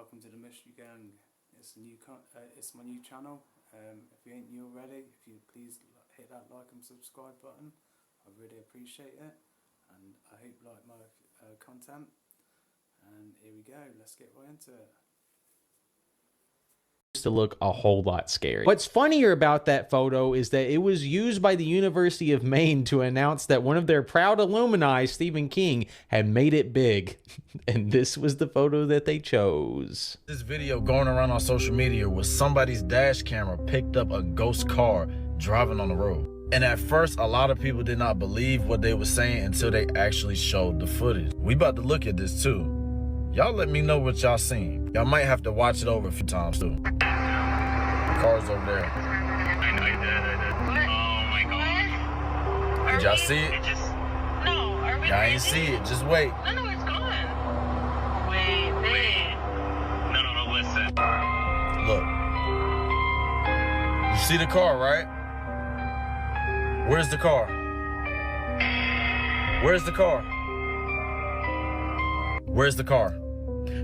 welcome to the Mystery Gang. It's my new channel. If you ain't new already, if you please hit that like and subscribe button, I really appreciate it, and I hope you like my content. And here we go, let's get right into it. To look a whole lot scary. What's funnier about that photo is that it was used by the University of Maine to announce that one of their proud alumni, Stephen King, had made it big. And this was the photo that they chose. This video going around on social media was somebody's dash camera picked up a ghost car driving on the road. And at first, a lot of people did not believe what they were saying until they actually showed the footage. We about to look at this too. Y'all let me know what y'all seen. Y'all might have to watch it over a few times too. Cars over there. I know you did. Oh my god. Did y'all see it? No, are we? Y'all ain't see it. Just wait. No, it's gone. Wait. No, listen. Look. You see the car, right? Where's the car? Where's the car? Where's the car?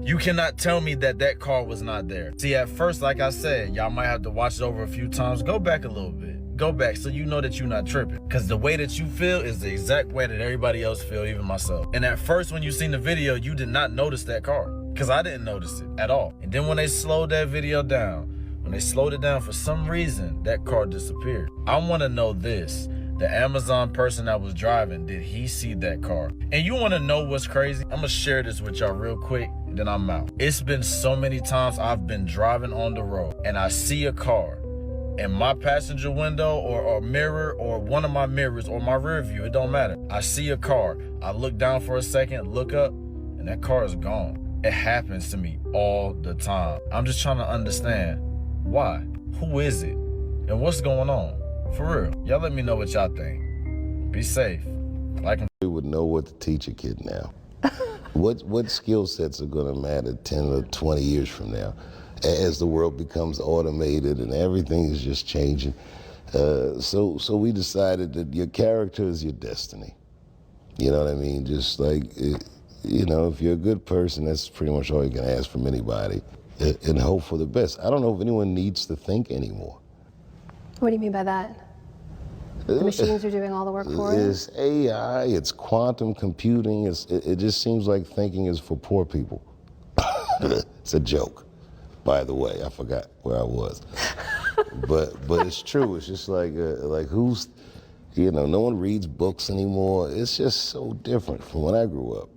You cannot tell me that that car was not there. See, at first, like I said, y'all might have to watch it over a few times. Go back a little bit. Go back so you know that you're not tripping. Because the way that you feel is the exact way that everybody else feel, even myself. And at first, when you seen the video, you did not notice that car. Because I didn't notice it at all. And then when they slowed that video down, when they slowed it down for some reason, that car disappeared. I want to know this. The Amazon person that was driving, did he see that car? And you want to know what's crazy? I'm going to share this with y'all real quick, and then I'm out. It's been so many times I've been driving on the road, and I see a car in my passenger window or mirror or one of my mirrors or my rear view. It don't matter. I see a car. I look down for a second, look up, and that car is gone. It happens to me all the time. I'm just trying to understand why. Who is it? And what's going on? For real, y'all let me know what y'all think. Be safe. We would know what to teach a kid now. What skill sets are going to matter 10 or 20 years from now as the world becomes automated and everything is just changing. So we decided that your character is your destiny. You know what I mean? Just like, you know, if you're a good person, that's pretty much all you can ask from anybody, and hope for the best. I don't know if anyone needs to think anymore. What do you mean by that? The machines are doing all the work for you? It's AI, it's quantum computing, it just seems like thinking is for poor people. It's a joke, by the way, I forgot where I was. but it's true, it's just like who's, you know, no one reads books anymore. It's just so different from when I grew up.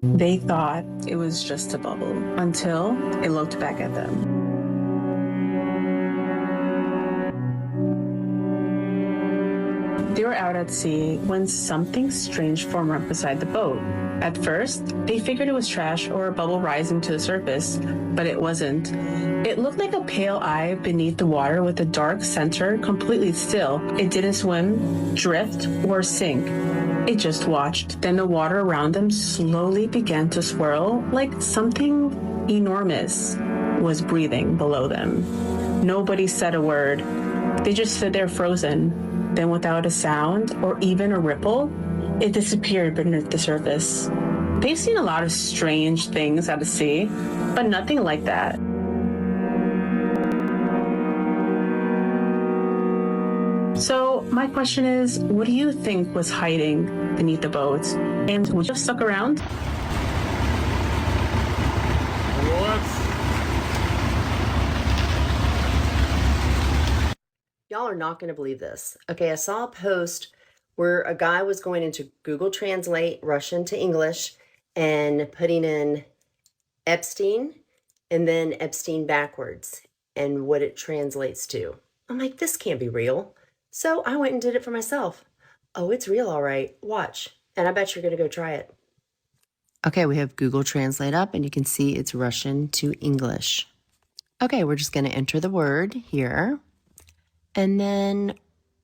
They thought it was just a bubble until it looked back at them. They were out at sea when something strange formed right beside the boat. At first, they figured it was trash or a bubble rising to the surface, but it wasn't. It looked like a pale eye beneath the water with a dark center, completely still. It didn't swim, drift, or sink. It just watched. Then the water around them slowly began to swirl like something enormous was breathing below them. Nobody said a word. They just stood there frozen. Then without a sound or even a ripple, it disappeared beneath the surface. They've seen a lot of strange things out of sea, but nothing like that. So So my question is, what do you think was hiding beneath the boat? And would you have stuck around? Y'all are not going to believe this. Okay, I saw a post where a guy was going into Google Translate Russian to English and putting in Epstein and then Epstein backwards and what it translates to. I'm like, this can't be real. So I went and did it for myself. Oh, it's real, all right. Watch. And I bet you're going to go try it. Okay, we have Google Translate up and you can see it's Russian to English. Okay, we're just going to enter the word here. And then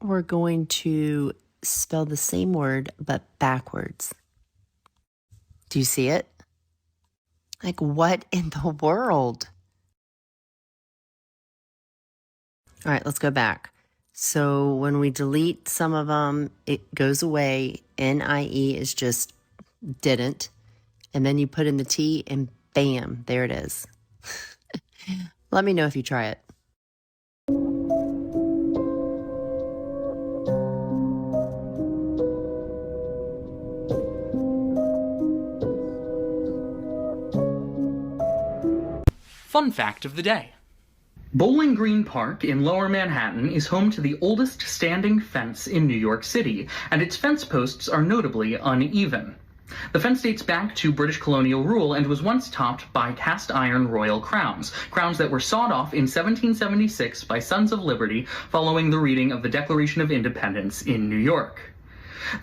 we're going to spell the same word, but backwards. Do you see it? Like, what in the world? All right, let's go back. So when we delete some of them, it goes away. NIE is just didn't. And then you put in the T and bam, there it is. Let me know if you try it. Fun fact of the day. Bowling Green Park in Lower Manhattan is home to the oldest standing fence in New York City, and its fence posts are notably uneven. The fence dates back to British colonial rule and was once topped by cast iron royal crowns, crowns that were sawed off in 1776 by Sons of Liberty following the reading of the Declaration of Independence in New York.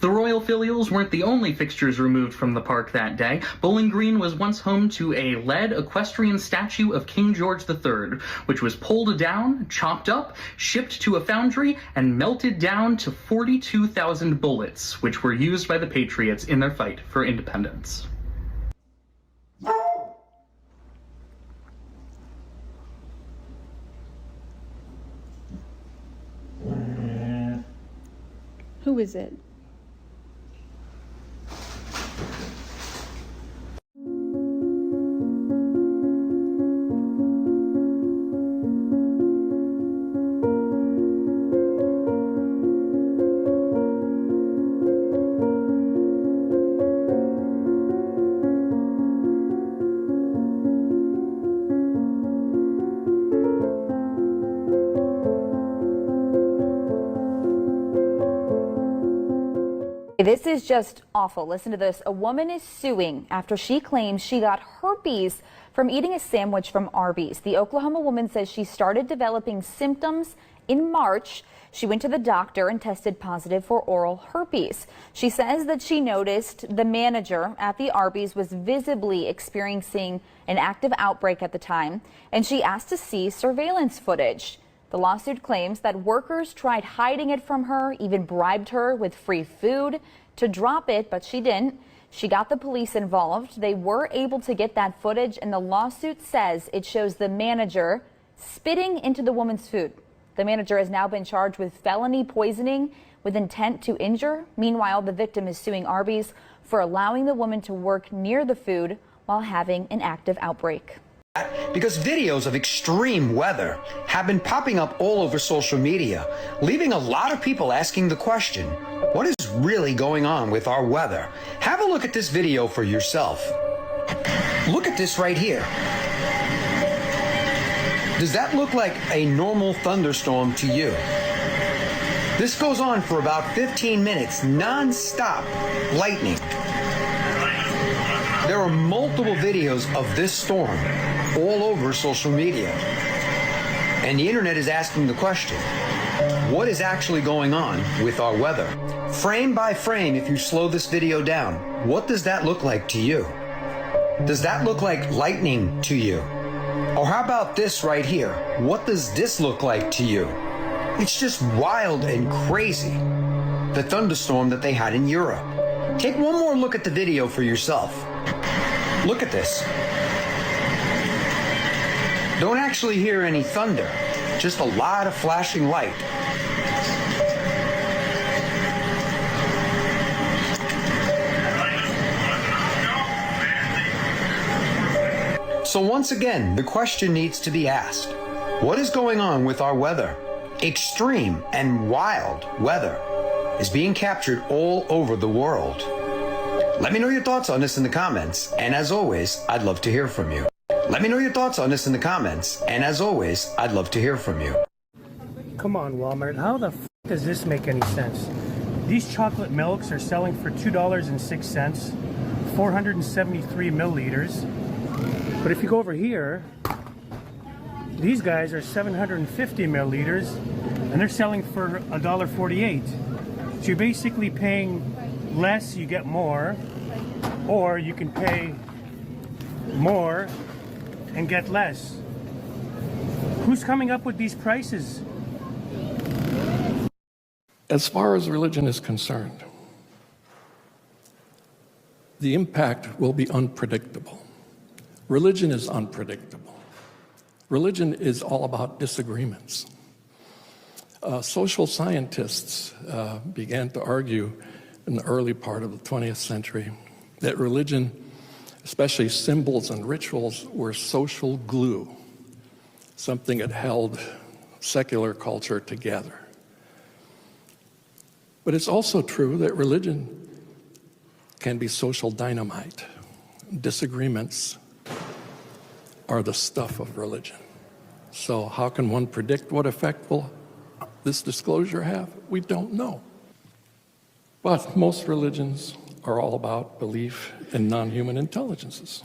The royal filials weren't the only fixtures removed from the park that day. Bowling Green was once home to a lead equestrian statue of King George III, which was pulled down, chopped up, shipped to a foundry, and melted down to 42,000 bullets, which were used by the Patriots in their fight for independence. Who is it? This is just awful. Listen to this. A woman is suing after she claims she got herpes from eating a sandwich from Arby's. The Oklahoma woman says she started developing symptoms in March. She went to the doctor and tested positive for oral herpes. She says that she noticed the manager at the Arby's was visibly experiencing an active outbreak at the time, and she asked to see surveillance footage. The lawsuit claims that workers tried hiding it from her, even bribed her with free food to drop it, but she didn't. She got the police involved. They were able to get that footage, and the lawsuit says it shows the manager spitting into the woman's food. The manager has now been charged with felony poisoning with intent to injure. Meanwhile, the victim is suing Arby's for allowing the woman to work near the food while having an active outbreak. Because videos of extreme weather have been popping up all over social media, leaving a lot of people asking the question, what is really going on with our weather? Have a look at this video for yourself. Look at this right here. Does that look like a normal thunderstorm to you? This goes on for about 15 minutes, non-stop lightning. There are multiple videos of this storm all over social media. And the internet is asking the question, what is actually going on with our weather? Frame by frame, if you slow this video down, what does that look like to you? Does that look like lightning to you? Or how about this right here? What does this look like to you? It's just wild and crazy, the thunderstorm that they had in Europe. Take one more look at the video for yourself. Look at this. Don't actually hear any thunder, just a lot of flashing light. So once again, the question needs to be asked. What is going on with our weather? extreme and wild weather is being captured all over the world. Let me know your thoughts on this in the comments, and as always, I'd love to hear from you. Let me know your thoughts on this in the comments, and as always, I'd love to hear from you. Come on, Walmart, how the f does this make any sense? These chocolate milks are selling for $2.06, 473 milliliters. But if you go over here, these guys are 750 milliliters, and they're selling for $1.48. So you're basically paying less, you get more, or you can pay more and get less. Who's coming up with these prices? As far as religion is concerned, the impact will be unpredictable. Religion is unpredictable. Religion is all about disagreements. Social scientists began to argue in the early part of the 20th century that religion, especially symbols and rituals, were social glue, something that held secular culture together. But it's also true that religion can be social dynamite. Disagreements are the stuff of religion. So how can one predict what effect will this disclosure have? We don't know. But most religions are all about belief in non-human intelligences.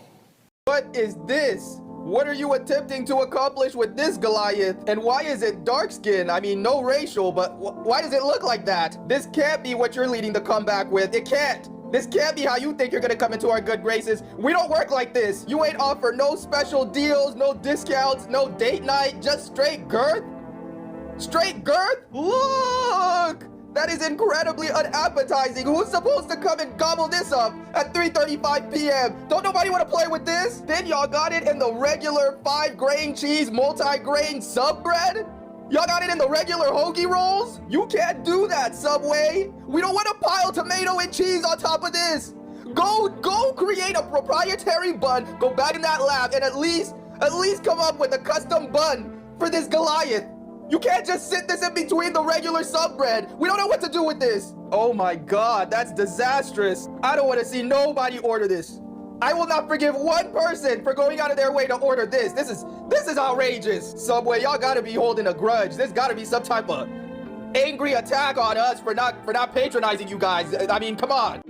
What is this? What are you attempting to accomplish with this Goliath? And why is it dark skin? I mean, no racial, but why does it look like that? This can't be what you're leading the comeback with. It can't. This can't be how you think you're gonna come into our good graces. We don't work like this. You ain't offer no special deals, no discounts, no date night, just straight girth. Straight girth? Look! That is incredibly unappetizing. Who's supposed to come and gobble this up at 3:35 p.m.? Don't nobody want to play with this? Then y'all got it in the regular 5-grain cheese multi-grain sub bread? Y'all got it in the regular hoagie rolls? You can't do that, Subway. We don't want to pile tomato and cheese on top of this. Go create a proprietary bun, go back in that lab, and at least come up with a custom bun for this Goliath. You can't just sit this in between the regular sub bread. We don't know what to do with this. Oh my God, that's disastrous. I don't want to see nobody order this. I will not forgive one person for going out of their way to order this. This is outrageous. Subway, y'all gotta be holding a grudge. There's gotta be some type of angry attack on us for not patronizing you guys. I mean, come on.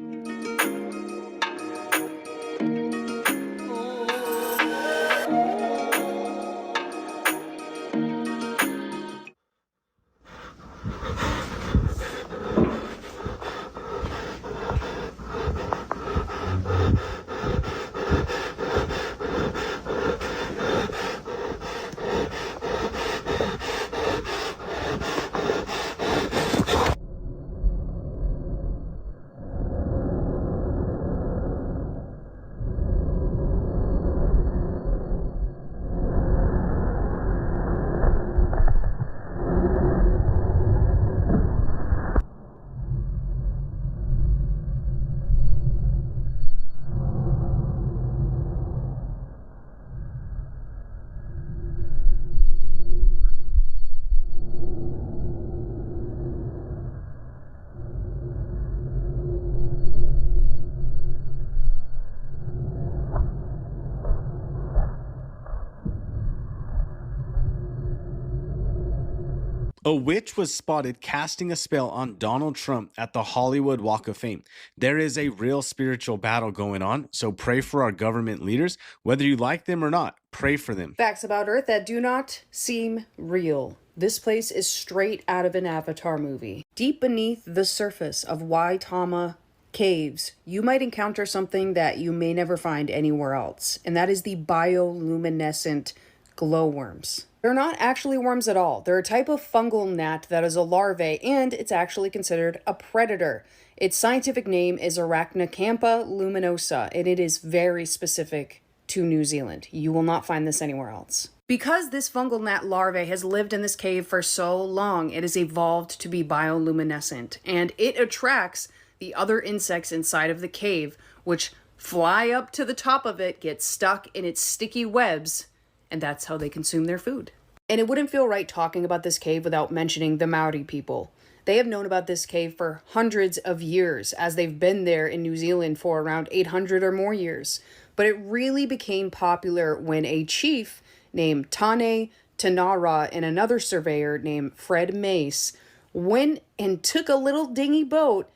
A witch was spotted casting a spell on Donald Trump at the Hollywood Walk of Fame. There is a real spiritual battle going on, so pray for our government leaders. Whether you like them or not, pray for them. Facts about Earth that do not seem real. This place is straight out of an Avatar movie. Deep beneath the surface of Waitama Caves, you might encounter something that you may never find anywhere else, and that is the bioluminescent glowworms. They're not actually worms at all. They're a type of fungal gnat that is a larvae, and it's actually considered a predator. Its scientific name is Arachnocampa luminosa, and it is very specific to New Zealand. You will not find this anywhere else. Because this fungal gnat larvae has lived in this cave for so long, it has evolved to be bioluminescent, and it attracts the other insects inside of the cave, which fly up to the top of it, get stuck in its sticky webs, and that's how they consume their food. And it wouldn't feel right talking about this cave without mentioning the Maori people. They have known about this cave for hundreds of years, as they've been there in New Zealand for around 800 or more years. But it really became popular when a chief named Tane Tanara and another surveyor named Fred Mace went and took a little dingy boat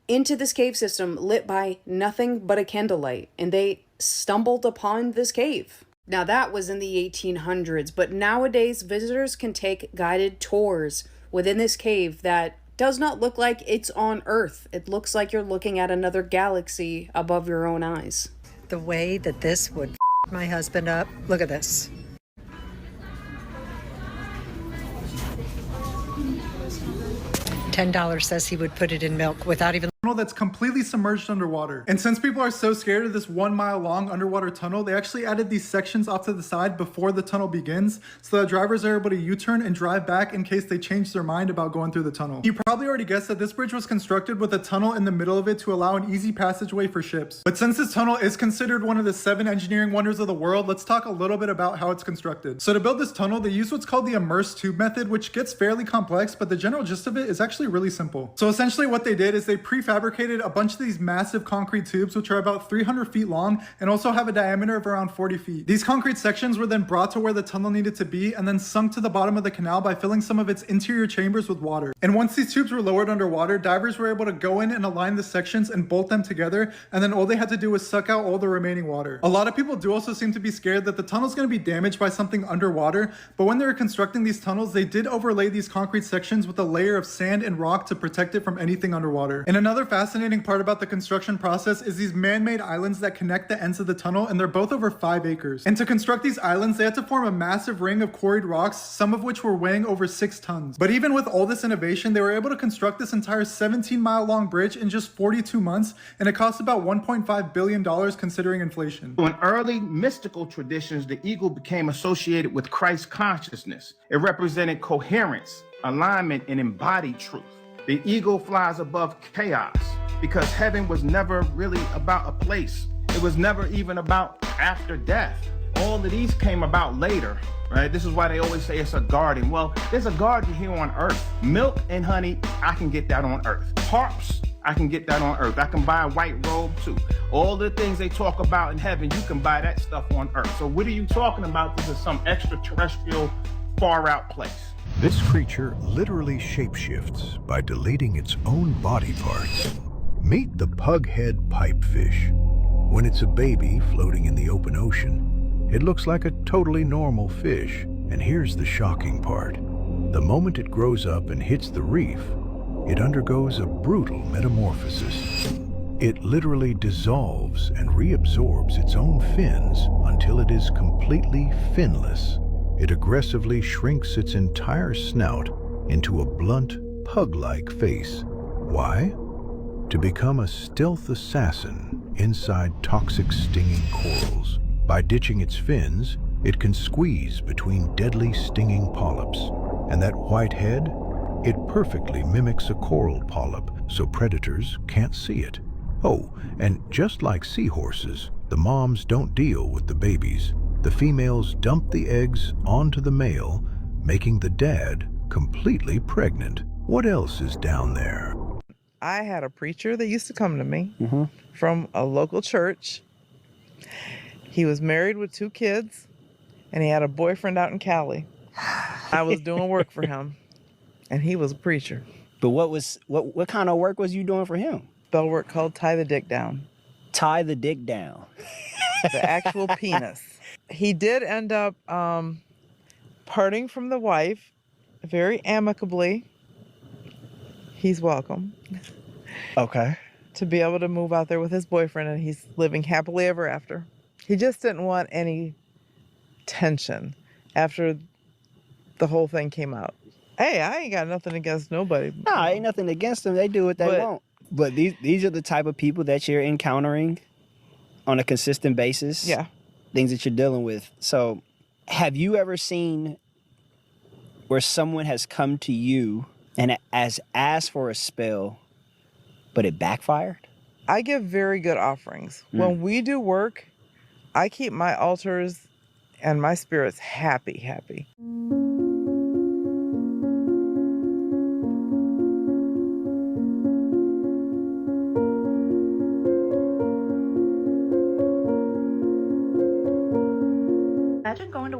into this cave system lit by nothing but a candlelight, and they stumbled upon this cave. Now that was in the 1800s, but nowadays visitors can take guided tours within this cave that does not look like it's on Earth. It looks like you're looking at another galaxy above your own eyes. The way that this would my husband up, look at this. $10 says he would put it in milk without even... That's completely submerged underwater. And since people are so scared of this 1 mile long underwater tunnel, they actually added these sections off to the side before the tunnel begins so that drivers are able to U-turn and drive back in case they change their mind about going through the tunnel. You probably already guessed that this bridge was constructed with a tunnel in the middle of it to allow an easy passageway for ships. But since this tunnel is considered one of the 7 engineering wonders of the world, let's talk a little bit about how it's constructed. So to build this tunnel, they use what's called the immersed tube method, which gets fairly complex, but the general gist of it is actually really simple. So essentially what they did is they prefabricated a bunch of these massive concrete tubes, which are about 300 feet long and also have a diameter of around 40 feet. These concrete sections were then brought to where the tunnel needed to be and then sunk to the bottom of the canal by filling some of its interior chambers with water. And once these tubes were lowered underwater, divers were able to go in and align the sections and bolt them together, and then all they had to do was suck out all the remaining water. A lot of people do also seem to be scared that the tunnel's going to be damaged by something underwater, but when they were constructing these tunnels, they did overlay these concrete sections with a layer of sand and rock to protect it from anything underwater. And another fascinating part about the construction process is these man-made islands that connect the ends of the tunnel, and they're both over 5 acres. And to construct these islands, they had to form a massive ring of quarried rocks, some of which were weighing over 6 tons. But even with all this innovation, they were able to construct this entire 17-mile long bridge in just 42 months, and it cost about $1.5 billion considering inflation. In early mystical traditions, the eagle became associated with Christ consciousness. It represented coherence, alignment, and embodied truth. The eagle flies above chaos because heaven was never really about a place. It was never even about after death. All of these came about later, right? This is why they always say it's a garden. Well, there's a garden here on earth. Milk and honey, I can get that on earth. Harps, I can get that on earth. I can buy a white robe too. All the things they talk about in heaven, you can buy that stuff on earth. So what are you talking about? This is some extraterrestrial, far out place. This creature literally shapeshifts by deleting its own body parts. Meet the pughead pipefish. When it's a baby floating in the open ocean, it looks like a totally normal fish. And here's the shocking part. The moment it grows up and hits the reef, it undergoes a brutal metamorphosis. It literally dissolves and reabsorbs its own fins until it is completely finless. It aggressively shrinks its entire snout into a blunt, pug-like face. Why? To become a stealth assassin inside toxic stinging corals. By ditching its fins, it can squeeze between deadly stinging polyps. And that white head? It perfectly mimics a coral polyp, so predators can't see it. Oh, and just like seahorses, the moms don't deal with the babies. The females dump the eggs onto the male, making the dad completely pregnant. What else is down there? I had a preacher that used to come to me from a local church. He was married with 2 kids, and he had a boyfriend out in Cali. I was doing work for him, and he was a preacher. But what kind of work was you doing for him? Spell work called tie the dick down. Tie the dick down. The actual penis. He did end up parting from the wife very amicably. He's welcome. Okay. To be able to move out there with his boyfriend, and he's living happily ever after. He just didn't want any tension after the whole thing came out. Hey, I ain't got nothing against nobody. No, ain't nothing against them. They do what they want. But these are the type of people that you're encountering on a consistent basis. Yeah. Things that you're dealing with. So have you ever seen where someone has come to you and has asked for a spell, but it backfired? I give very good offerings. When we do work, I keep my altars and my spirits happy.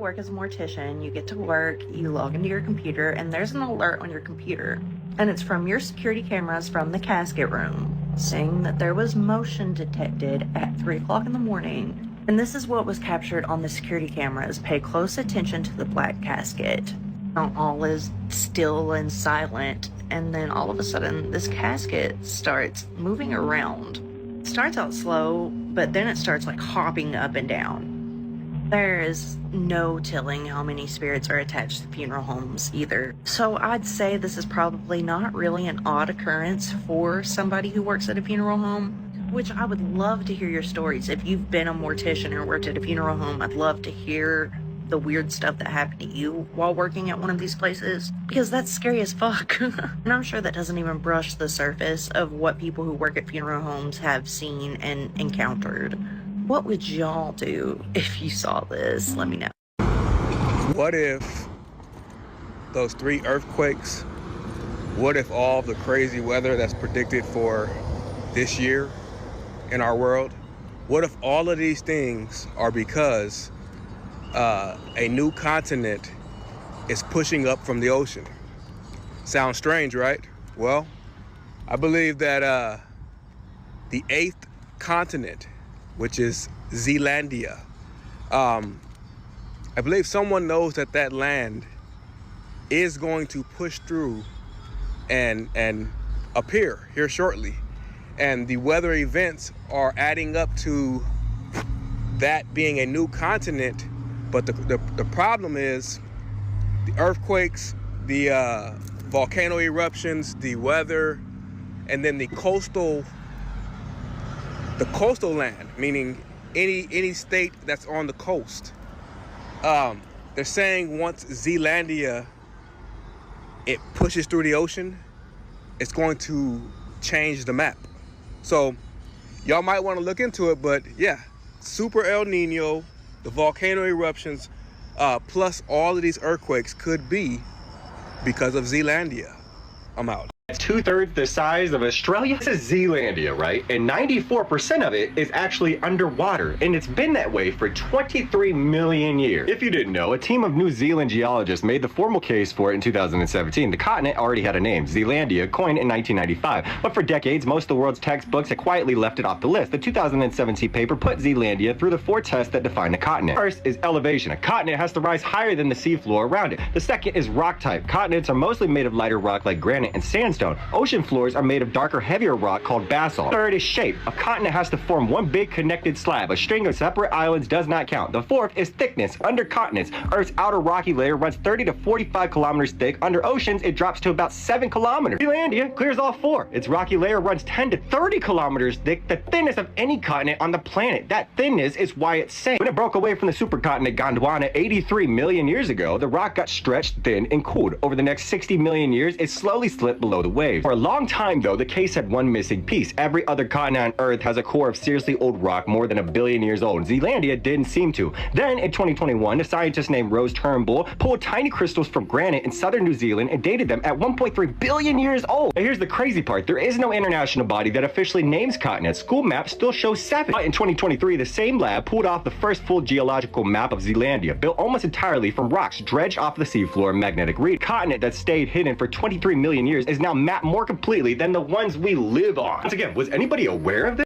work as a mortician, you get to work, you log into your computer, and there's an alert on your computer. And it's from your security cameras from the casket room, saying that there was motion detected at 3 o'clock in the morning. And this is what was captured on the security cameras. Pay close attention to the black casket. All is still and silent, and then all of a sudden this casket starts moving around. It starts out slow, but then it starts like hopping up and down. There is no telling how many spirits are attached to funeral homes either. So I'd say this is probably not really an odd occurrence for somebody who works at a funeral home, which I would love to hear your stories. If you've been a mortician or worked at a funeral home, I'd love to hear the weird stuff that happened to you while working at one of these places, because that's scary as fuck. And I'm sure that doesn't even brush the surface of what people who work at funeral homes have seen and encountered. What would y'all do if you saw this? Let me know. What if those 3 earthquakes, what if all the crazy weather that's predicted for this year in our world, what if all of these things are because a new continent is pushing up from the ocean? Sounds strange, right? Well, I believe that the 8th continent, which is Zealandia, I believe someone knows that that land is going to push through and appear here shortly. And the weather events are adding up to that being a new continent. But the problem is the earthquakes, the volcano eruptions, the weather, and then the coastal land, meaning any state that's on the coast. They're saying once Zealandia, it pushes through the ocean, it's going to change the map. So y'all might want to look into it, but yeah, Super El Nino, the volcano eruptions, plus all of these earthquakes could be because of Zealandia. I'm out. It's 2/3 the size of Australia. This is Zealandia, right? And 94% of it is actually underwater, and it's been that way for 23 million years. If you didn't know, a team of New Zealand geologists made the formal case for it in 2017. The continent already had a name, Zealandia, coined in 1995. But for decades, most of the world's textbooks had quietly left it off the list. The 2017 paper put Zealandia through the 4 tests that define the continent. First is elevation. A continent has to rise higher than the seafloor around it. The second is rock type. Continents are mostly made of lighter rock like granite and sandstone. Ocean floors are made of darker, heavier rock called basalt. Third is shape. A continent has to form one big connected slab. A string of separate islands does not count. The fourth is thickness. Under continents, Earth's outer rocky layer runs 30 to 45 kilometers thick. Under oceans, it drops to about 7 kilometers. Zealandia clears all 4. Its rocky layer runs 10 to 30 kilometers thick, the thinnest of any continent on the planet. That thinness is why it sank. When it broke away from the supercontinent Gondwana 83 million years ago, the rock got stretched, thinned, and cooled. Over the next 60 million years, it slowly slipped below the waves. For a long time, though, the case had one missing piece. Every other continent on Earth has a core of seriously old rock more than 1 billion years old. Zealandia didn't seem to. Then, in 2021, a scientist named Rose Turnbull pulled tiny crystals from granite in southern New Zealand and dated them at 1.3 billion years old. And here's the crazy part. There is no international body that officially names continents. School maps still show 7. But in 2023, the same lab pulled off the first full geological map of Zealandia, built almost entirely from rocks dredged off the seafloor and magnetic reef. Continent that stayed hidden for 23 million years is now mapped more completely than the ones we live on. Once again, was anybody aware of this?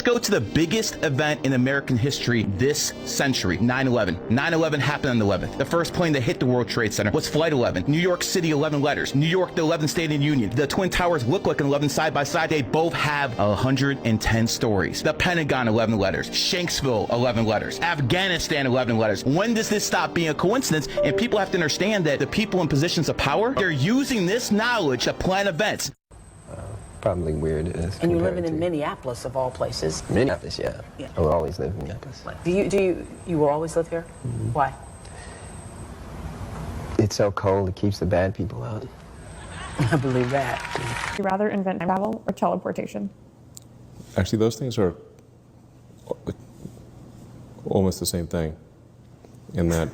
Go to the biggest event in American history this century, 9/11. 9/11 happened on the 11th. The first plane that hit the World Trade Center was Flight 11. New York City, 11 letters. New York, the 11th state in the Union. The Twin Towers look like an 11 side by side. They both have 110 stories. The Pentagon, 11 letters. Shanksville, 11 letters. Afghanistan, 11 letters. When does this stop being a coincidence? And people have to understand that the people in positions of power, they're using this knowledge to plan events. Probably weird. And you're living in Minneapolis, of all places. Minneapolis, yeah. I will always live in Minneapolis. You will always live here? Why? It's so cold, it keeps the bad people out. I believe that. Would you rather invent travel or teleportation? Actually, those things are almost the same thing, in that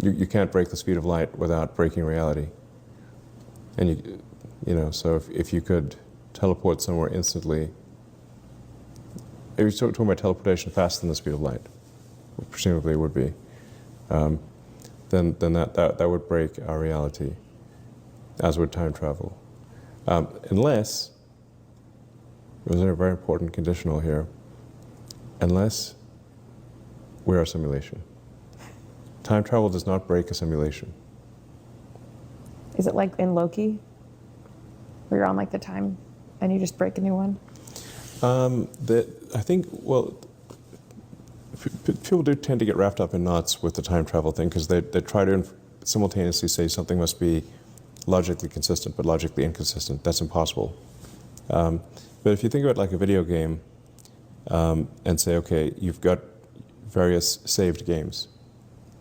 You can't break the speed of light without breaking reality. And you know, so if you could teleport somewhere instantly, if you're talking about teleportation faster than the speed of light, presumably it would be, then that would break our reality, as would time travel. Unless, there's a very important conditional here, unless we're a simulation. Time travel does not break a simulation. Is it like in Loki, where you're on like the time and you just break a new one? I think, well, people do tend to get wrapped up in knots with the time travel thing because they try to simultaneously say something must be logically consistent but logically inconsistent. That's impossible. But if you think about like a video game and say, okay, you've got various saved games,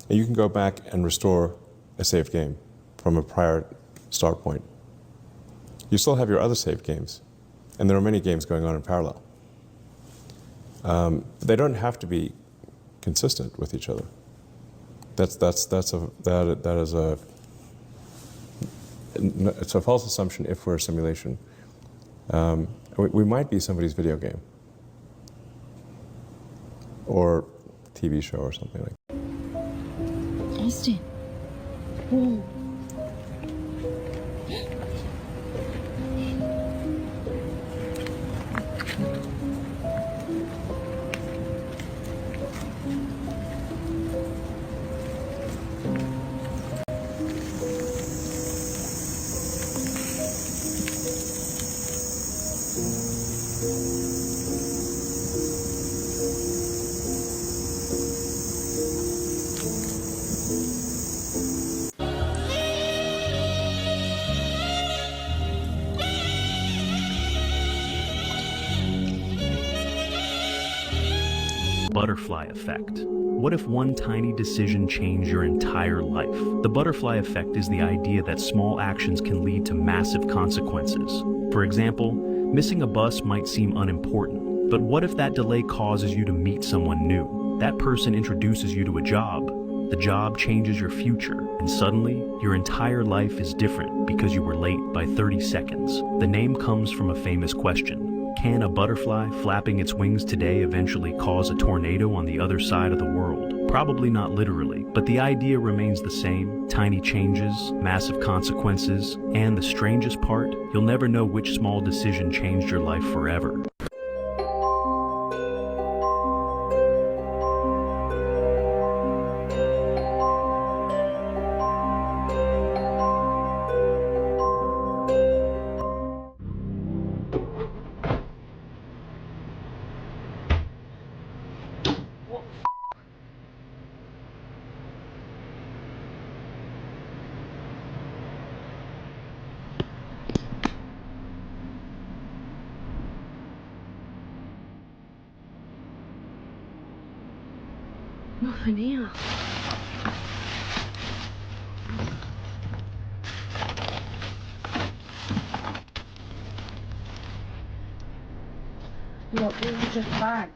and you can go back and restore a saved game from a prior start point. You still have your other saved games, and there are many games going on in parallel. They don't have to be consistent with each other. It's a false assumption if we're a simulation. We might be somebody's video game or TV show or something like that. Austin. Whoa. Butterfly effect. What if one tiny decision changed your entire life? The butterfly effect is the idea that small actions can lead to massive consequences. For example, missing a bus might seem unimportant, but what if that delay causes you to meet someone new? That person introduces you to a job. The job changes your future, and suddenly, your entire life is different because you were late by 30 seconds. The name comes from a famous question. Can a butterfly flapping its wings today eventually cause a tornado on the other side of the world? Probably not literally, but the idea remains the same. Tiny changes, massive consequences, and the strangest part, you'll never know which small decision changed your life forever. Nothing here. Look, these are just bags.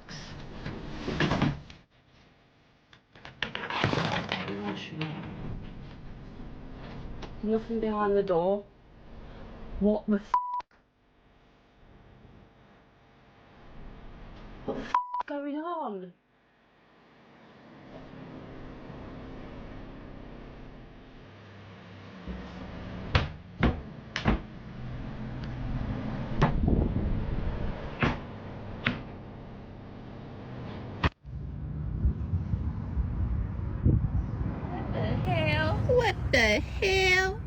Nothing behind the door. What the f? What the f is going on? What the hell?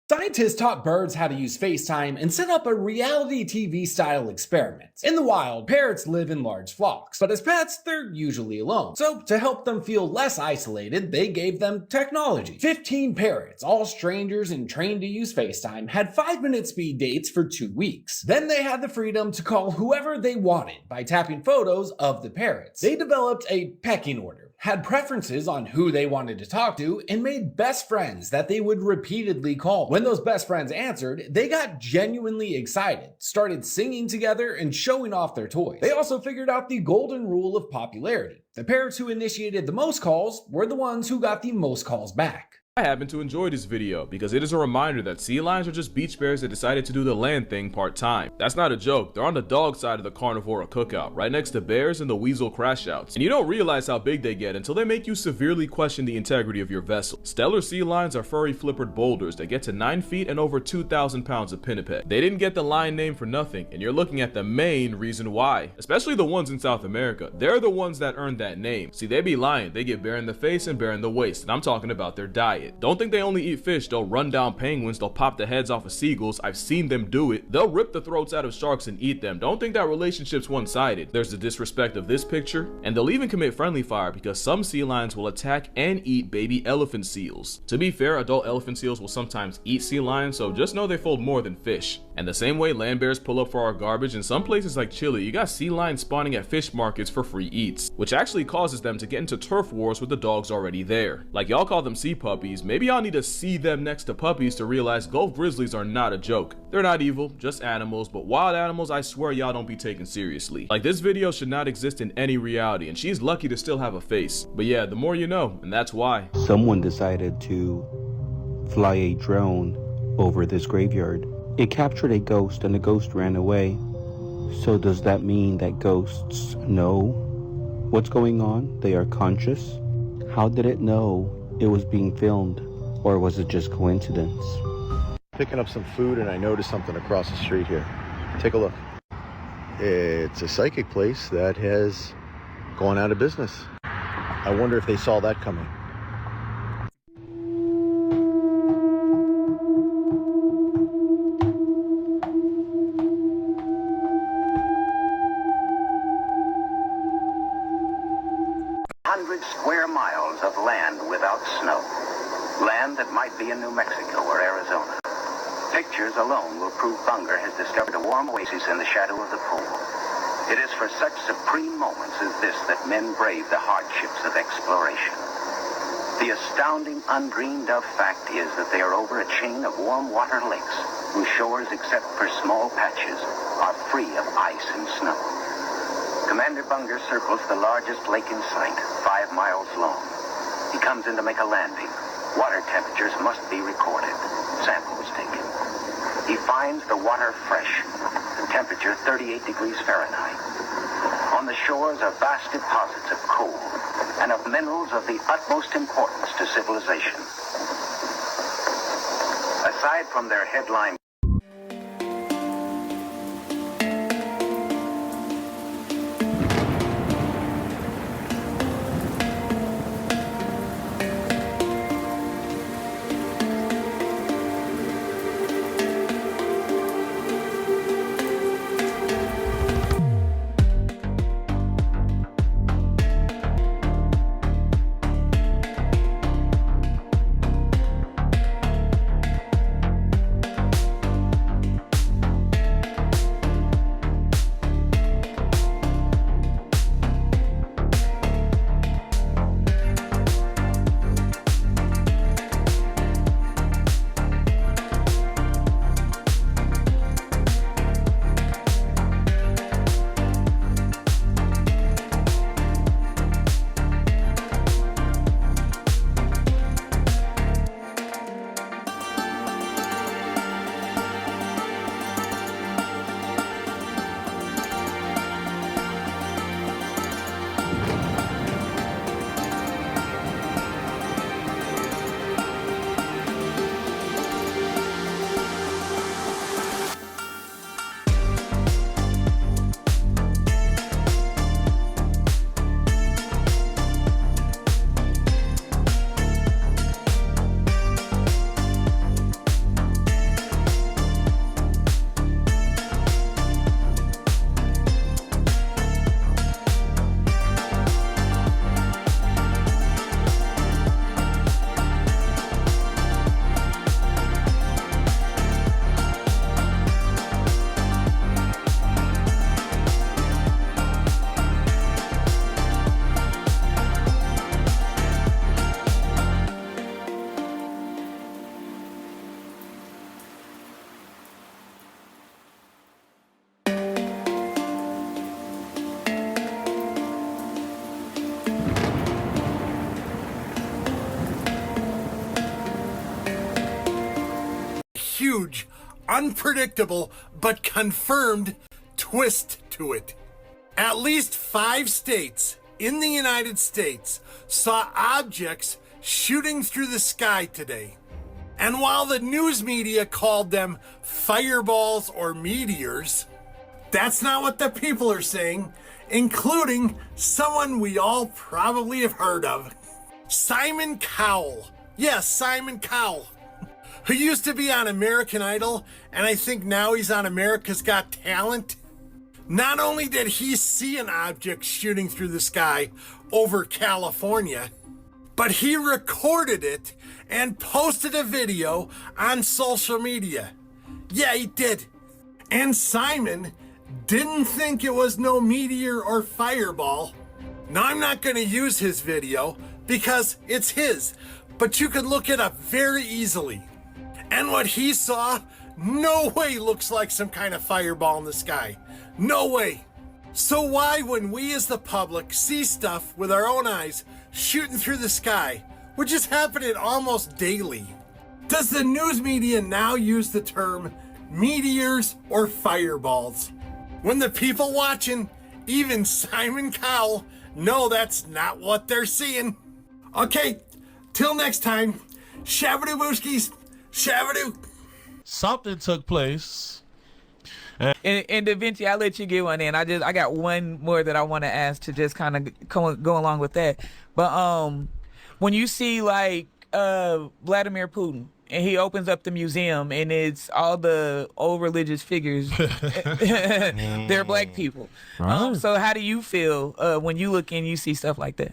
Scientists taught birds how to use FaceTime and set up a reality TV style experiment. parrots. In the wild, parrots live in large flocks, but as pets, they're usually alone. So to help them feel less isolated, they gave them technology. 15 parrots, all strangers and trained to use FaceTime, had 5-minute speed dates for 2 weeks. Then they had the freedom to call whoever they wanted by tapping photos of the parrots. They developed a pecking order, had preferences on who they wanted to talk to, and made best friends that they would repeatedly call. When those best friends answered, they got genuinely excited, started singing together, and showing off their toys. They also figured out the golden rule of popularity. The parrots who initiated the most calls were the ones who got the most calls back. I happen to enjoy this video because it is a reminder that sea lions are just beach bears that decided to do the land thing part-time. That's not a joke, they're on the dog side of the carnivora cookout, right next to bears and the weasel crash outs. And you don't realize how big they get until they make you severely question the integrity of your vessel. Stellar sea lions are furry flippered boulders that get to 9 feet and over 2,000 pounds of pinniped. They didn't get the lion name for nothing, and you're looking at the main reason why. Especially the ones in South America, they're the ones that earned that name. See, they be lying, they get bare in the face and bare in the waist, and I'm talking about their diet. Don't think they only eat fish. They'll run down penguins, they'll pop the heads off of seagulls. I've seen them do it. They'll rip the throats out of sharks and eat them. Don't think that relationship's one-sided. There's the disrespect of this picture, and they'll even commit friendly fire because some sea lions will attack and eat baby elephant seals. To be fair, adult elephant seals will sometimes eat sea lions, so just know they fold more than fish. And the same way land bears pull up for our garbage, in some places like Chile, you got sea lions spawning at fish markets for free eats, which actually causes them to get into turf wars with the dogs already there. Like y'all call them sea puppies, maybe y'all need to see them next to puppies to realize Gulf grizzlies are not a joke. They're not evil, just animals, but wild animals I swear y'all don't be taken seriously. Like this video should not exist in any reality, and she's lucky to still have a face. But yeah, the more you know, and that's why. Someone decided to fly a drone over this graveyard. It captured a ghost and the ghost ran away. So does that mean that ghosts know what's going on? They are conscious? How did it know it was being filmed? Or was it just coincidence? Picking up some food and I noticed something across the street here. Take a look. It's a psychic place that has gone out of business. I wonder if they saw that coming. Square miles of land without snow. Land that might be in New Mexico or Arizona. Pictures alone will prove Bunger has discovered a warm oasis in the shadow of the pool. It is for such supreme moments as this that men brave the hardships of exploration. The astounding, undreamed of fact is that they are over a chain of warm water lakes whose shores, except for small patches, are free of ice and snow. Commander Bunger circles the largest lake in sight, 5 miles long. He comes in to make a landing. Water temperatures must be recorded. Samples taken. He finds the water fresh, the temperature 38 degrees Fahrenheit. On the shores are vast deposits of coal and of minerals of the utmost importance to civilization. Aside from their headline huge, unpredictable, but confirmed twist to it. At least 5 states in the United States saw objects shooting through the sky today. And while the news media called them fireballs or meteors, that's not what the people are saying, including someone we all probably have heard of. Simon Cowell. Yes, Simon Cowell, who used to be on American Idol, and I think now he's on America's Got Talent. Not only did he see an object shooting through the sky over California, but he recorded it and posted a video on social media. Yeah, he did. And Simon didn't think it was no meteor or fireball. Now, I'm not going to use his video because it's his, but you can look it up very easily. And what he saw, no way looks like some kind of fireball in the sky. No way. So why, when we as the public see stuff with our own eyes shooting through the sky, which is happening almost daily, does the news media now use the term meteors or fireballs? When the people watching, even Simon Cowell, know that's not what they're seeing. Okay, till next time, Shabadoo Booskies, Shabadoo. Something took place. And Da Vinci, I'll let you get one in. I got one more that I want to ask to just kind of go along with that. But when you see like Vladimir Putin and he opens up the museum and it's all the old religious figures, they're black people. Right. So how do you feel when you look and you see stuff like that?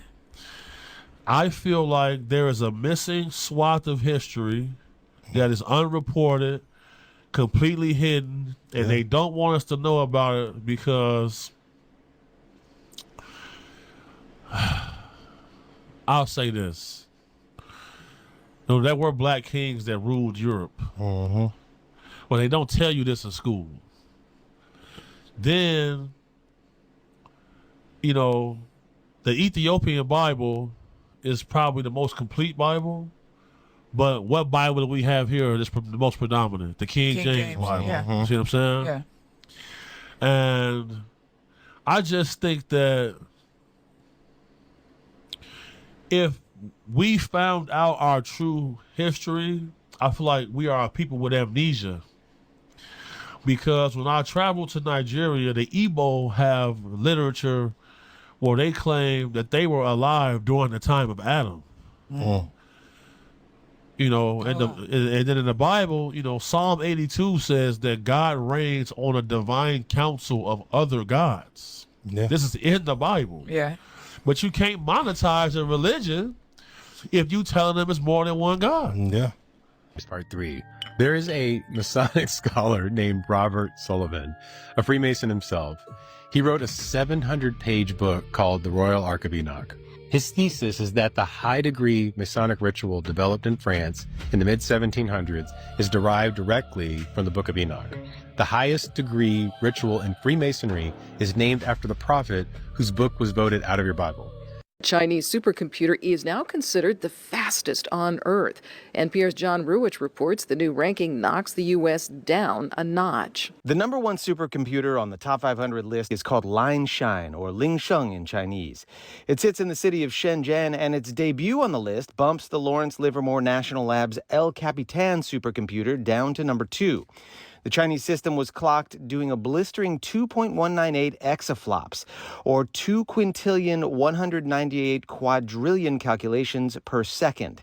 I feel like there is a missing swath of history that is unreported, completely hidden, and they don't want us to know about it because I'll say this. You know, there were black kings that ruled Europe. Well, they don't tell you this in school. Then, you know, the Ethiopian Bible is probably the most complete Bible. But what Bible do we have here that's the most predominant? The King James Bible. Yeah. See what I'm saying? Yeah. And I just think that if we found out our true history, I feel like we are a people with amnesia. Because when I travel to Nigeria, the Igbo have literature where they claim that they were alive during the time of Adam. You know, and then in the Bible, you know, Psalm 82 says that God reigns on a divine council of other gods. Yeah. This is in the Bible. Yeah. But you can't monetize a religion if you telling them it's more than one God. Yeah. Part 3. There is a Masonic scholar named Robert Sullivan, a Freemason himself. He wrote a 700-page book called The Royal Ark of Enoch. His thesis is that the high-degree Masonic ritual developed in France in the mid-1700s is derived directly from the Book of Enoch. The highest degree ritual in Freemasonry is named after the prophet whose book was voted out of your Bible. Chinese supercomputer is now considered the fastest on Earth. NPR's John Ruwich reports the new ranking knocks the U.S. down a notch. The number one supercomputer on the top 500 list is called Linshine, or Lingsheng in Chinese. It sits in the city of Shenzhen, and its debut on the list bumps the Lawrence Livermore National Lab's El Capitan supercomputer down to number 2. The Chinese system was clocked doing a blistering 2.198 exaflops, or 2 quintillion 198 quadrillion calculations per second.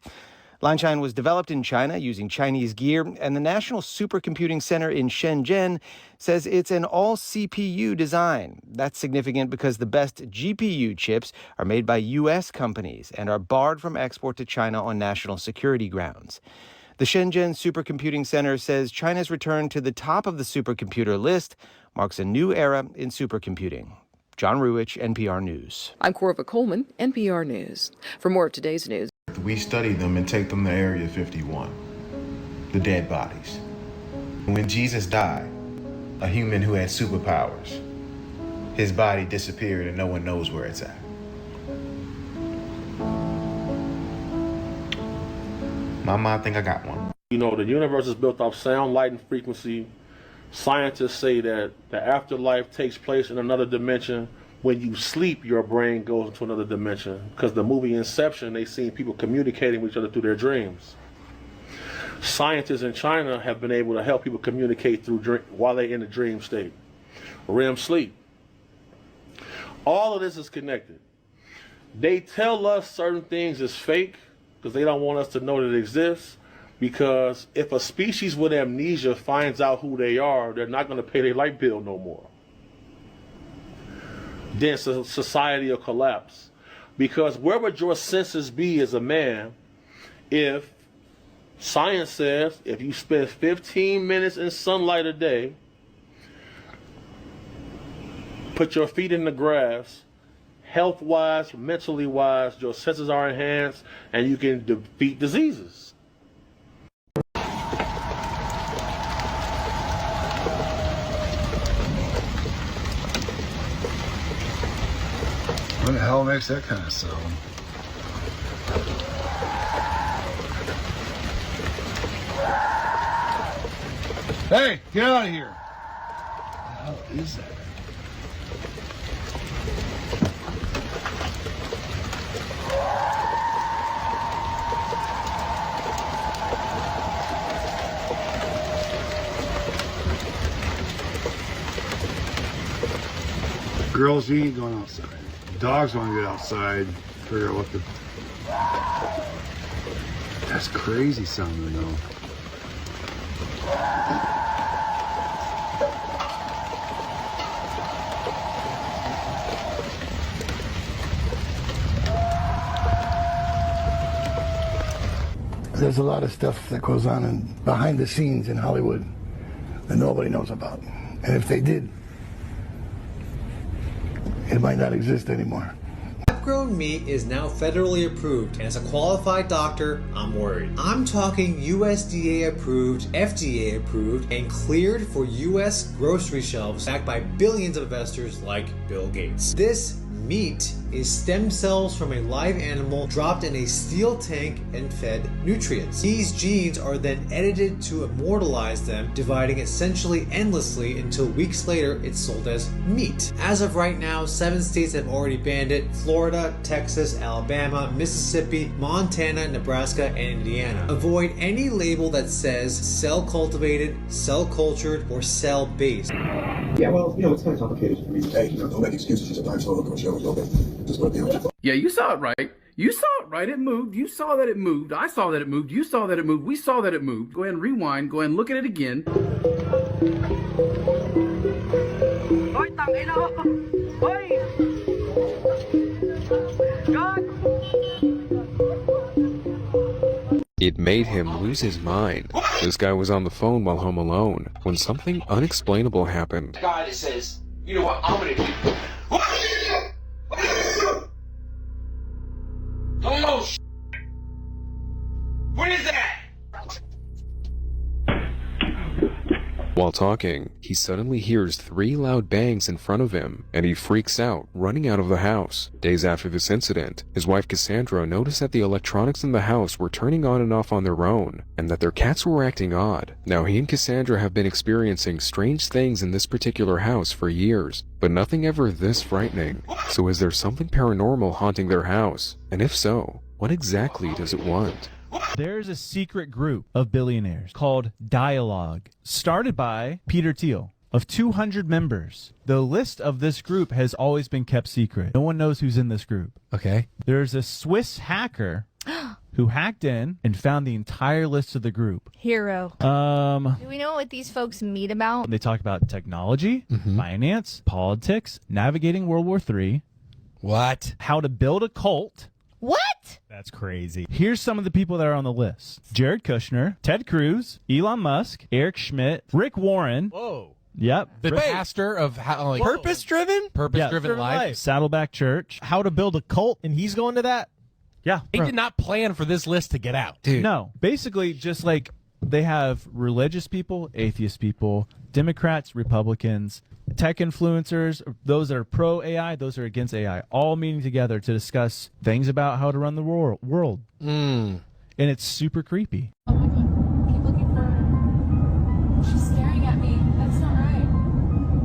Linshine was developed in China using Chinese gear, and the National Supercomputing Center in Shenzhen says it's an all-CPU design. That's significant because the best GPU chips are made by U.S. companies and are barred from export to China on national security grounds. The Shenzhen Supercomputing Center says China's return to the top of the supercomputer list marks a new era in supercomputing. John Ruwich, NPR News. I'm Corva Coleman, NPR News. For more of today's news. We study them and take them to Area 51, the dead bodies. When Jesus died, a human who had superpowers, his body disappeared and no one knows where it's at. My mom think I got one. You know, the universe is built off sound, light, and frequency. Scientists say that the afterlife takes place in another dimension. When you sleep, your brain goes into another dimension. Because the movie Inception, they seen people communicating with each other through their dreams. Scientists in China have been able to help people communicate while they're in the dream state. REM sleep. All of this is connected. They tell us certain things is fake because they don't want us to know that it exists. Because if a species with amnesia finds out who they are, they're not going to pay their light bill no more. Then society will collapse. Because where would your senses be as a man if science says if you spend 15 minutes in sunlight a day, put your feet in the grass, health-wise, mentally-wise, your senses are enhanced, and you can defeat diseases. What the hell makes that kind of sound? Hey, get out of here! What the hell is that? Girls, you ain't going outside. Dogs want to get outside, figure out what the... That's crazy sounding though. There's a lot of stuff that goes on behind the scenes in Hollywood that nobody knows about. And if they did, it might not exist anymore. Lab-grown meat is now federally approved, and as a qualified doctor, I'm worried. I'm talking USDA approved, FDA approved, and cleared for US grocery shelves, backed by billions of investors like Bill Gates. This meat is stem cells from a live animal dropped in a steel tank and fed nutrients. These genes are then edited to immortalize them, dividing essentially endlessly until weeks later it's sold as meat. As of right now, 7 states have already banned it: Florida, Texas, Alabama, Mississippi, Montana, Nebraska, and Indiana. Avoid any label that says cell cultivated, cell cultured, or cell based. Yeah, well, you know, it's kind of complicated. I mean, hey, you know, don't make excuses. Sometimes don't look at what you know. Just put it down. Yeah, you saw it right. You saw it right. It moved. You saw that it moved. I saw that it moved. You saw that it moved. We saw that it moved. Go ahead and rewind. Go ahead and look at it again. It made him lose his mind. This guy was on the phone while home alone when something unexplainable happened. Guy that says, you know what, I'm gonna do. Oh, shit. What is that? While talking, he suddenly hears 3 loud bangs in front of him, and he freaks out, running out of the house. Days after this incident, his wife Cassandra noticed that the electronics in the house were turning on and off on their own, and that their cats were acting odd. Now, he and Cassandra have been experiencing strange things in this particular house for years, but nothing ever this frightening. So is there something paranormal haunting their house? And if so, what exactly does it want? There's a secret group of billionaires called Dialogue, started by Peter Thiel. Of 200 members, the list of this group has always been kept secret. No one knows who's in this group. Okay. There's a Swiss hacker who hacked in and found the entire list of the group. Hero. Do we know what these folks meet about? They talk about technology, finance, politics, navigating World War III. What? How to build a cult. What? That's crazy. Here's some of the people that are on the list: Jared Kushner, Ted Cruz, Elon Musk, Eric Schmidt, Rick Warren. Whoa. Yep. The pastor of how, like, purpose-driven life. Saddleback Church. How to build a cult, and he's going to that. Yeah. He did not plan for this list to get out, dude. No. Basically, just like they have religious people, atheist people, Democrats, Republicans, tech influencers, those that are pro-AI, those that are against AI, all meeting together to discuss things about how to run the world. And it's super creepy. Oh my God. People She's staring at me. That's not right.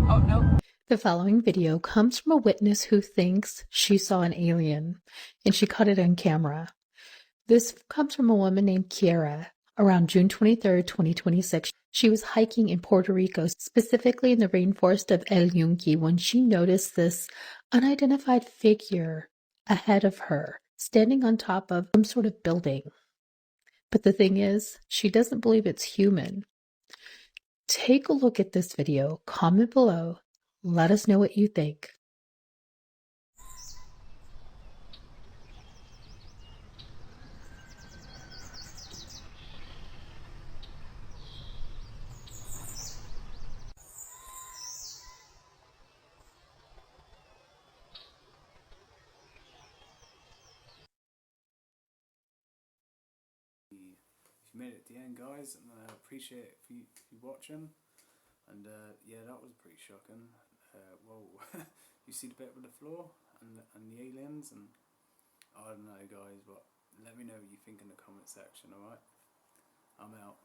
Oh, no. The following video comes from a witness who thinks she saw an alien, and she caught it on camera. This comes from a woman named Kiera. Around June 23rd, 2026, she was hiking in Puerto Rico, specifically in the rainforest of El Yunque, when she noticed this unidentified figure ahead of her, standing on top of some sort of building. But the thing is, she doesn't believe it's human. Take a look at this video, comment below, let us know what you think. If you made it at the end, guys, and I appreciate it for you watching. And yeah, that was pretty shocking. Whoa, you see the bit with the floor and the aliens, and I don't know, guys, but let me know what you think in the comment section. Alright, I'm out.